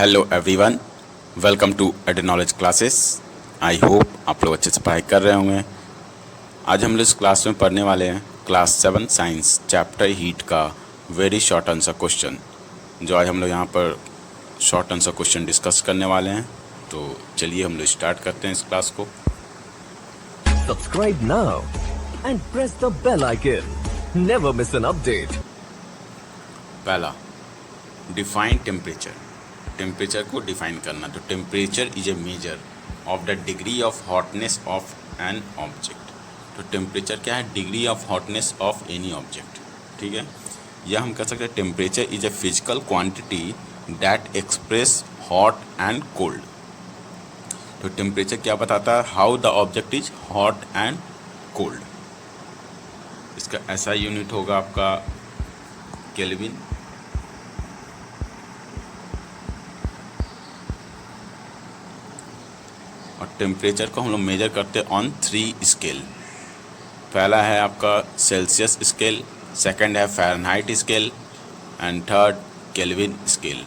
Hello everyone, welcome to Ed Knowledge classes. I hope आप लोग अच्छे से पढ़ाई कर रहे होंगे। आज हम लोग इस क्लास में पढ़ने वाले हैं क्लास 7 साइंस चैप्टर हीट का वेरी शॉर्ट आंसर क्वेश्चन। जो आज हम लोग यहाँ पर शॉर्ट आंसर क्वेश्चन डिस्कस करने वाले हैं। तो चलिए हम लोग स्टार्ट करते हैं इस क्लास को। Subscribe now and press the bell icon. Never miss an update. पहला, डिफाइन टेम्परेचर। टेम्परेचर को डिफाइन करना। तो temperature is A measure of the degree of hotness of an object. तो टेम्परेचर क्या है? Degree of hotness of any object. ठीक है, या हम कह सकते हैं temperature is a physical quantity that express hot and cold. तो टेम्परेचर क्या बताता है? How the object is hot and cold. इसका ऐसा यूनिट होगा आपका केल्विन। और टेम्परेचर को हम लोग मेजर करते हैं ऑन 3 स्केल। पहला है आपका सेल्सियस स्केल, सेकंड है Fahrenheit scale and third Kelvin scale.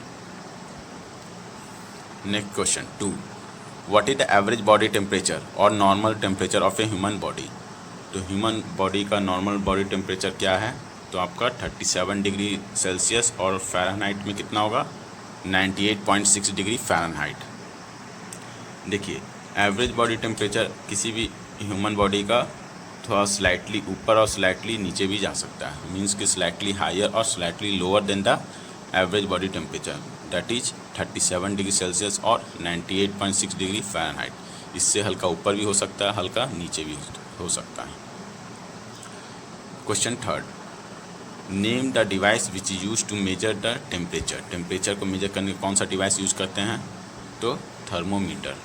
Next question 2, what is the average body temperature और normal temperature of a human body. तो ह्यूमन बॉडी का नॉर्मल बॉडी टेम्परेचर क्या है? तो आपका 37 डिग्री सेल्सियस और फ़ारेनहाइट में कितना होगा? 98.6 डिग्री फ़ारेनहाइट। देखिए, एवरेज बॉडी टेम्परेचर किसी भी ह्यूमन बॉडी का थोड़ा स्लाइटली ऊपर और स्लाइटली नीचे भी जा सकता है। मींस कि स्लाइटली हायर और slightly lower than the average body temperature, that is 37 degree Celsius और 98.6 डिग्री फ़ारेनहाइट। इससे हल्का ऊपर भी हो सकता है, हल्का नीचे भी हो सकता है। Question 3, name the device which is use to measure the temperature. Temperature को मेजर करने कौन सा डिवाइस यूज़ करते हैं? तो थर्मोमीटर।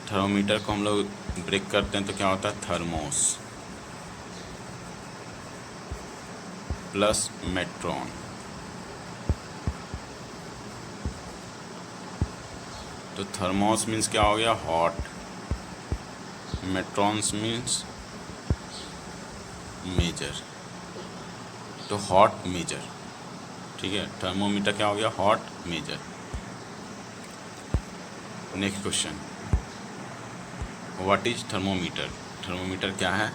थर्मोमीटर को हम लोग ब्रेक करते हैं तो क्या होता है? Thermos plus metron. तो थर्मोस मीन्स क्या हो गया? हॉट। Metrons means measure. तो हॉट मेजर। ठीक है, थर्मोमीटर क्या हो गया? Hot measure. Next question, what is thermometer. Thermometer क्या है?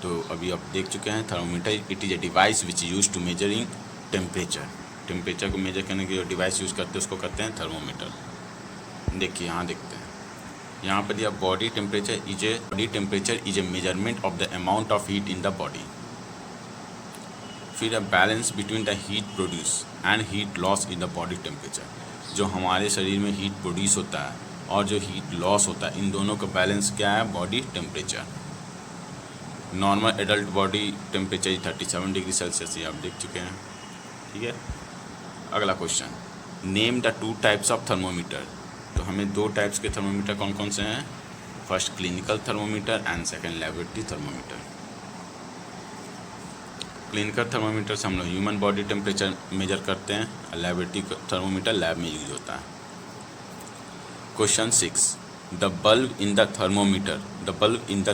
तो अभी आप देख चुके हैं thermometer it is a device which use to measuring temperature. Temperature को मेजर करने के जो डिवाइस यूज़ करते हैं उसको कहते हैं थर्मोमीटर। देखिए यहाँ देखते हैं, यहाँ पर दिया body temperature is a measurement of the amount of heat in the body. फिर balance between the heat produce and heat loss in the body temperature. जो हमारे शरीर में हीट प्रोड्यूस होता है और जो हीट लॉस होता है, इन दोनों का बैलेंस क्या है? Body temperature. Normal adult body temperature 37 degree Celsius, ये आप देख चुके हैं। ठीक है, अगला question, name the 2 types of thermometer. तो हमें 2 टाइप्स के थर्मोमीटर कौन कौन से हैं? First clinical thermometer and second laboratory thermometer. Clinical thermometer से हम लोग ह्यूमन बॉडी टेम्परेचर मेजर करते हैं, और लेबोरेटरी थर्मोमीटर लैब में यूज होता है। Question 6, the bulb in the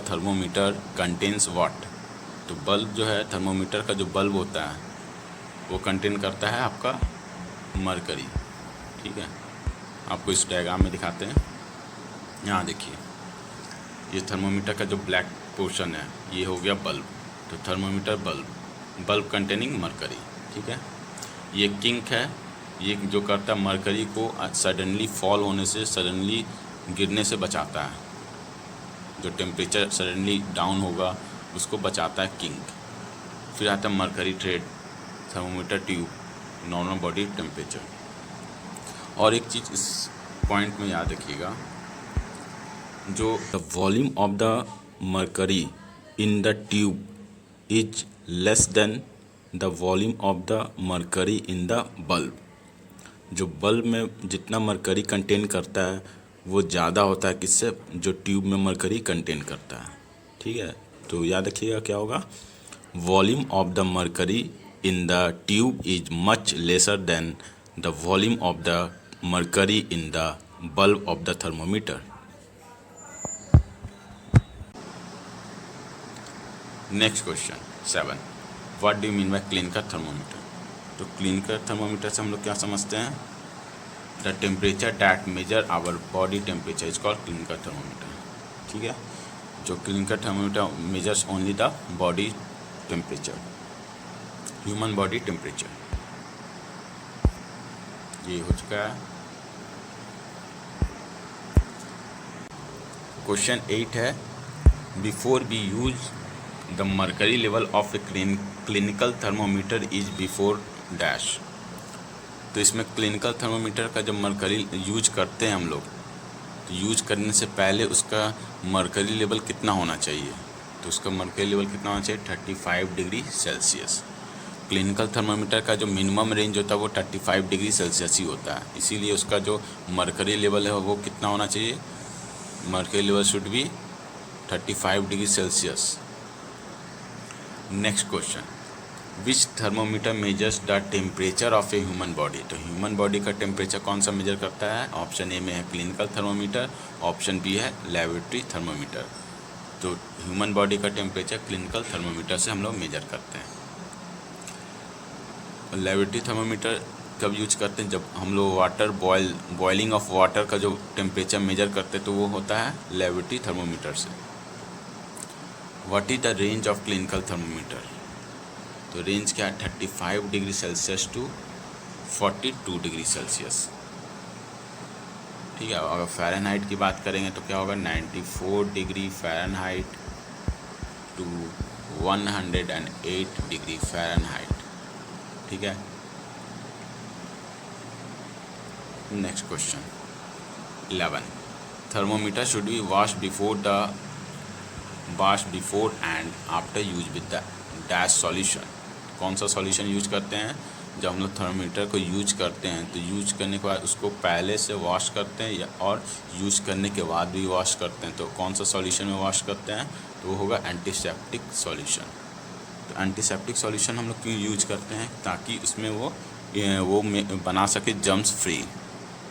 thermometer contains what. तो बल्ब जो है, थर्मोमीटर का जो बल्ब होता है वो कंटेन करता है आपका मरकरी। ठीक है, आपको इस डायग्राम में दिखाते हैं। यहाँ देखिए, ये थर्मोमीटर का जो ब्लैक पोर्शन है ये हो गया बल्ब। तो थर्मोमीटर बल्ब कंटेनिंग मरकरी। ठीक है, ये किंक है, ये जो करता है मरकरी को सडनली फॉल होने से, सडनली गिरने से बचाता है। जो टेम्परेचर सडनली डाउन होगा उसको बचाता है किंक। फिर आता है mercury thread, thermometer tube, normal body temperature. और एक चीज़ इस पॉइंट में याद रखिएगा, जो the volume of the mercury in the tube is less than the volume of the mercury in the bulb. जो बल्ब में जितना मरकरी कंटेन करता है वो ज़्यादा होता है किससे? जो ट्यूब में मरकरी कंटेन करता है। ठीक है, तो याद रखिएगा क्या होगा? Volume of the mercury in the tube is much lesser than the volume of the mercury in the bulb of the thermometer. Next question 7, what do you mean by clinical thermometer. तो clinical thermometer से हम लोग क्या समझते हैं? The temperature that measure our body temperature is called clinical thermometer. ठीक है, जो clinical thermometer measures only the body temperature, human body temperature. ये हो चुका है। क्वेश्चन 8 है, before we use the mercury level of a clinical thermometer is before dash. तो इसमें क्लिनिकल थर्मोमीटर का जब मर्करी यूज करते हैं हम लोग, तो यूज करने से पहले उसका मर्करी लेवल कितना होना चाहिए? तो उसका मर्करी लेवल कितना होना चाहिए? 35 डिग्री सेल्सियस। क्लिनिकल थर्मामीटर का जो मिनिमम रेंज होता है वो 35 डिग्री सेल्सियस ही होता है, इसीलिए उसका जो मर्करी लेवल है वो कितना होना चाहिए? Mercury level should be 35 degree Celsius. Next question, which thermometer measures the temperature of a human body. तो ह्यूमन बॉडी का टेम्परेचर कौन सा मेजर करता है? ऑप्शन ए में है क्लिनिकल थर्मोमीटर, ऑप्शन बी है लेबोरेटरी थर्मोमीटर। तो ह्यूमन बॉडी का टेम्परेचर क्लिनिकल थर्मोमीटर से हम लोग मेजर करते हैं। लेबोरेटरी थर्मोमीटर कब यूज करते हैं? जब हम लोग वाटर बॉइलिंग ऑफ वाटर का जो टेम्परेचर मेजर करते हैं तो वो होता है लेबोरेटरी थर्मोमीटर से। What is the range of clinical thermometer? तो रेंज क्या है? 35 degree Celsius to 42 degree Celsius. ठीक है, अगर फ़ारेनहाइट की बात करेंगे तो क्या होगा? 94 degree Fahrenheit to 108 degree Fahrenheit. ठीक है, next question 11, thermometer should be wash before and after use with the dash solution. कौन सा सॉल्यूशन यूज करते हैं? जब हम लोग थर्मोमीटर को यूज करते हैं तो यूज करने के बाद उसको पहले से वॉश करते हैं या और यूज करने के बाद भी वॉश करते हैं। तो कौन सा सॉल्यूशन में वॉश करते हैं? तो वो होगा एंटीसेप्टिक सॉल्यूशन। तो एंटीसेप्टिक सॉल्यूशन हम लोग क्यों यूज करते हैं? ताकि उसमें वो बना सके जर्म्स फ्री।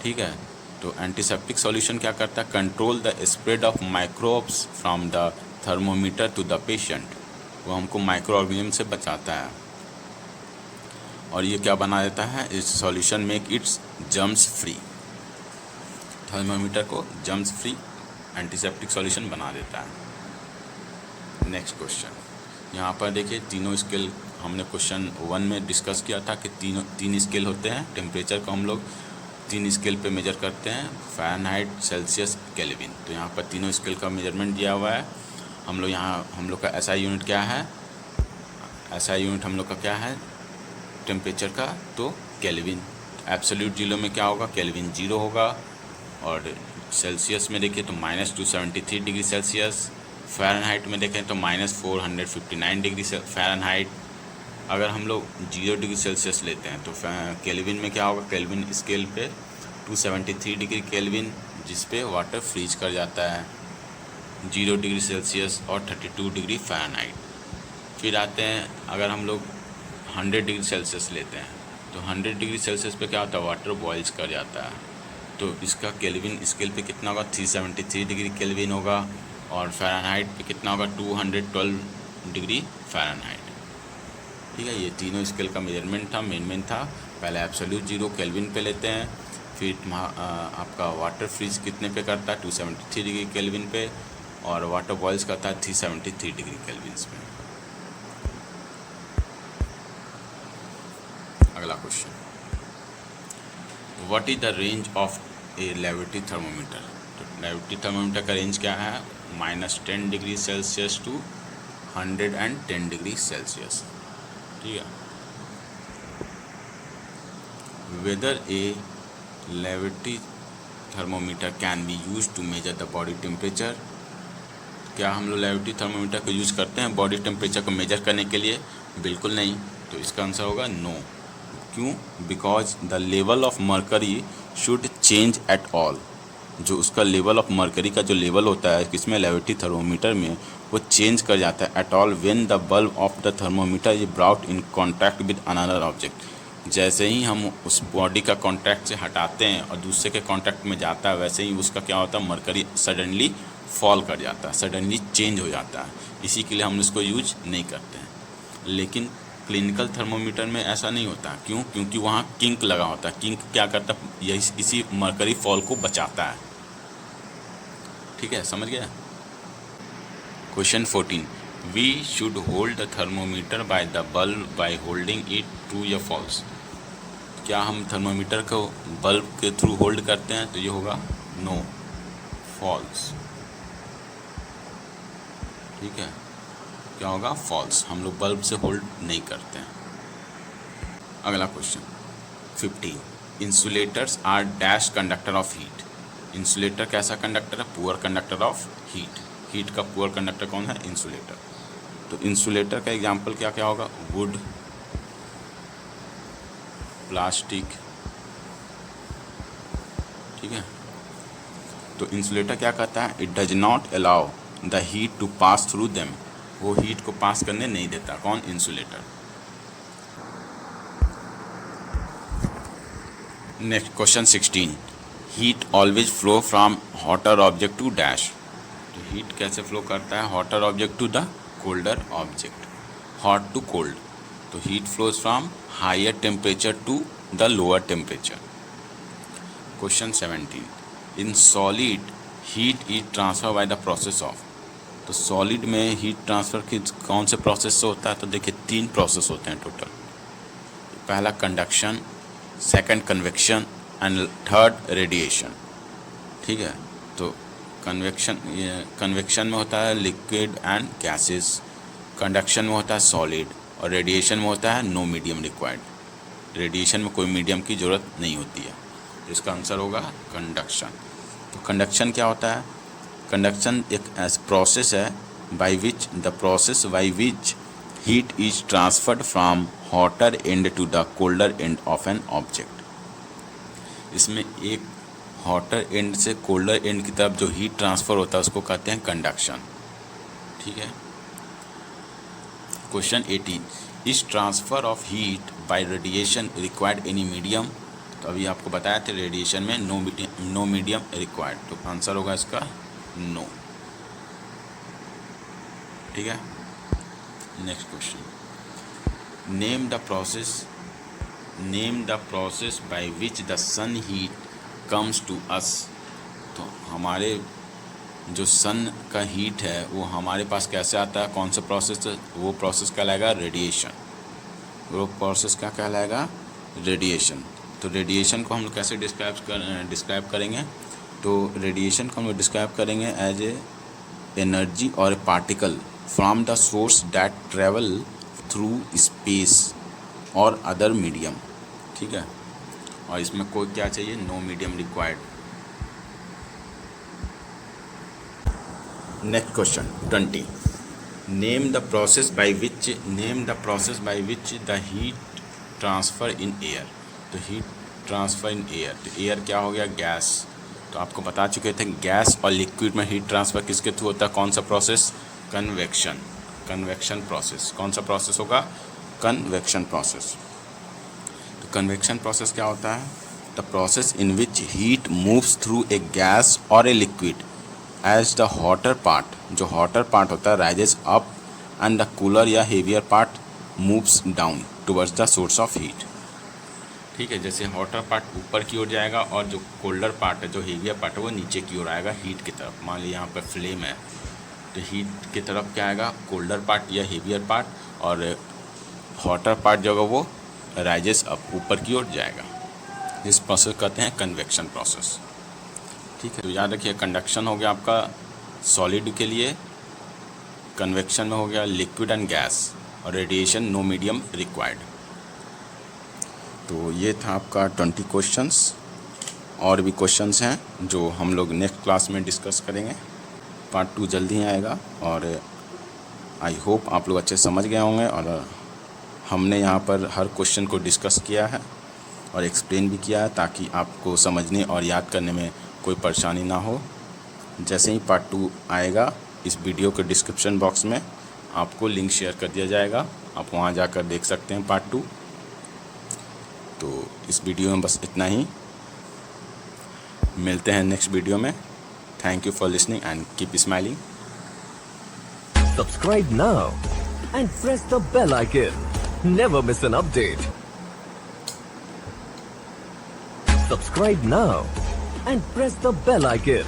ठीक है, तो एंटीसेप्टिक सॉल्यूशन क्या करता है? Control the spread of microbes from the thermometer to the patient. वो हमको माइक्रो ऑर्गेनिज्म से बचाता है और ये क्या बना देता है? इस solution make it's germs free. Thermometer को जर्म्स फ्री एंटीसेप्टिक सॉल्यूशन बना देता है। नेक्स्ट क्वेश्चन, यहाँ पर देखिए तीनों स्केल हमने क्वेश्चन 1 में डिस्कस किया था कि तीन स्केल होते हैं। टेम्परेचर को हम लोग 3 स्केल पे मेजर करते हैं, फ़ारेनहाइट, सेल्सियस, केल्विन। तो यहाँ पर तीनों स्केल का मेजरमेंट दिया हुआ है। हम लोग का SI यूनिट क्या है? SI यूनिट हम लोग का क्या है टेम्परेचर का? तो केल्विन। एब्सोल्यूट जीरो में क्या होगा? केल्विन 0 होगा। और सेल्सियस में देखिए तो -273 डिग्री सेल्सियस। फ़ारेनहाइट में देखें तो -459 डिग्री फ़ारेनहाइट। अगर हम लोग 0 डिग्री सेल्सियस लेते हैं तो केल्विन में क्या होगा? केल्विन स्केल पे 273 डिग्री केल्विन, जिस पे वाटर फ्रीज कर जाता है 0 डिग्री सेल्सियस और 32 डिग्री फ़ारेनहाइट। फिर आते हैं, अगर हम लोग 100 डिग्री सेल्सियस लेते हैं तो 100 डिग्री सेल्सियस पे क्या होता है? वाटर बॉइल्स कर जाता है। तो इसका केल्विन स्केल पे कितना होगा? 373 डिग्री केल्विन होगा। और फ़ारेनहाइट पे कितना होगा? 212 डिग्री फ़ारेनहाइट। ठीक है, ये तीनों स्केल का मेजरमेंट था, मेन था। पहले एब्सोल्यूट जीरो केल्विन पे लेते हैं, फिर आपका वाटर फ्रीज कितने पे करता है? 273 डिग्री केल्विन पे, और वाटर बॉइल्स करता है 373 डिग्री केल्विन पे। अगला question, what is the range of a laboratory thermometer. तो लेबोरेटरी थर्मोमीटर का रेंज क्या है? -10 degree Celsius to 110 degree Celsius. ठीक है, whether a laboratory thermometer can be use to measure the body temperature. क्या हम लोग लेबोरेटरी थर्मोमीटर को यूज़ करते हैं बॉडी टेम्परेचर को मेजर करने के लिए? बिल्कुल नहीं। तो इसका आंसर होगा नो। क्यों? Because the level of mercury should change at all. जो उसका लेवल ऑफ मर्करी का जो लेवल होता है किसमें? लेबोरेटरी थर्मोमीटर में, वो चेंज कर जाता है at all when the bulb of the thermometer is brought in contact with another object. जैसे ही हम उस बॉडी का कॉन्टैक्ट से हटाते हैं और दूसरे के कॉन्टैक्ट में जाता है, वैसे ही उसका क्या होता है? मर्करी सडनली फॉल कर जाता है, सडनली चेंज हो जाता है। इसी के लिए हम इसको यूज नहीं करते हैं। लेकिन क्लिनिकल थर्मोमीटर में ऐसा नहीं होता। क्यों? क्योंकि वहाँ किंक लगा होता है। किंक क्या करता है? यही इसी मरकरी फॉल को बचाता है। ठीक है, समझ गया? Question 14, we should hold the thermometer by the bulb by holding it, true या फॉल्स? क्या हम थर्मोमीटर को बल्ब के थ्रू होल्ड करते हैं? तो ये होगा नो, फॉल्स। ठीक है, क्या होगा? फॉल्स। हम लोग बल्ब से होल्ड नहीं करते हैं। अगला question 15, insulators are dash conductor of heat. Insulator कैसा कंडक्टर है? Poor conductor of heat. Heat का पुअर कंडक्टर कौन है? इंसुलेटर। तो इंसुलेटर का एग्जाम्पल क्या क्या होगा? Wood, plastic. ठीक है, तो इंसुलेटर क्या कहता है? It does not allow the heat to pass through them. वो हीट को पास करने नहीं देता। कौन? Insulator. Next question 16, heat always flow from hotter object to dash. तो हीट कैसे फ्लो करता है? Hotter object to the colder object, hot to cold. तो heat flows from higher temperature to the lower temperature. Question 17, in solid heat is transfer by the process of. तो solid में heat transfer कौन से process से होता है? तो देखिए 3 प्रोसेस होते हैं टोटल। पहला conduction, second convection and third radiation. ठीक है, तो कन्वेक्शन में होता है लिक्विड एंड गैसेस, कंडक्शन में होता है सॉलिड, और रेडिएशन में होता है नो मीडियम रिक्वायर्ड। रेडिएशन में कोई मीडियम की ज़रूरत नहीं होती है। तो इसका आंसर होगा कंडक्शन। तो कंडक्शन क्या होता है? कंडक्शन एक ऐसा प्रोसेस है by which heat is transferred from hotter end to the colder end of an object. इसमें एक हॉटर एंड से कोल्डर एंड की तरफ जो हीट ट्रांसफ़र होता है उसको कहते हैं कंडक्शन। ठीक है। Question 18, is transfer of heat by radiation required any medium. तो अभी आपको बताया था रेडिएशन में नो मीडियम रिक्वायर्ड। तो आंसर होगा इसका नो। ठीक है। Next question, name the process by which the sun heat comes to us. तो हमारे जो सन का हीट है वो हमारे पास कैसे आता है? कौन सा प्रोसेस? वो प्रोसेस कहलाएगा रेडिएशन। वो प्रोसेस क्या कहलाएगा? रेडिएशन। तो रेडिएशन को हम लोग कैसे डिस्क्राइब करेंगे? तो रेडिएशन को हम लोग डिस्क्राइब करेंगे as a energy or a particle from the source that travel through space or other medium. ठीक है, और इसमें कोई क्या चाहिए? No medium required. Next question 20, name the process by which the heat transfer in air. तो heat transfer in air, तो air क्या हो गया? गैस। तो आपको बता चुके थे गैस और लिक्विड में हीट ट्रांसफ़र किसके थ्रू होता है? कौन सा प्रोसेस? Convection process. कौन सा प्रोसेस होगा? Convection process. तो कन्वेक्शन प्रोसेस क्या होता है? The process in which heat moves through a gas और a liquid as the hotter part, जो हॉटर पार्ट होता है rises up and the cooler या heavier part moves down towards the source of heat. ठीक है, जैसे hotter part ऊपर की ओर जाएगा और जो कोल्डर पार्ट है, जो हेवियर पार्ट है, वो नीचे की ओर आएगा हीट की तरफ। मान लीजिए यहाँ पर फ्लेम है तो हीट की तरफ क्या आएगा? कोल्डर पार्ट या हेवियर पार्ट, और हॉटर पार्ट जो है वो राइजेस अप, ऊपर की ओर जाएगा। इस प्रोसेस कहते हैं कन्वेक्शन प्रोसेस। ठीक है, तो याद रखिए कंडक्शन हो गया आपका सॉलिड के लिए, कन्वेक्शन में हो गया लिक्विड एंड गैस, और रेडिएशन नो मीडियम रिक्वायर्ड। तो ये था आपका 20 क्वेश्चंस। और भी क्वेश्चंस हैं जो हम लोग नेक्स्ट क्लास में डिस्कस करेंगे। पार्ट 2 जल्दी ही आएगा, और आई होप आप लोग अच्छे समझ गए होंगे। और हमने यहाँ पर हर क्वेश्चन को डिस्कस किया है और एक्सप्लेन भी किया है, ताकि आपको समझने और याद करने में कोई परेशानी ना हो। जैसे ही पार्ट 2 आएगा, इस वीडियो के डिस्क्रिप्शन बॉक्स में आपको लिंक शेयर कर दिया जाएगा, आप वहाँ जाकर देख सकते हैं पार्ट 2। तो इस वीडियो में बस इतना ही, मिलते हैं नेक्स्ट वीडियो में। Thank you for listening and keep smiling. Subscribe now and press the bell icon. Never miss an update. Subscribe now and press the bell icon.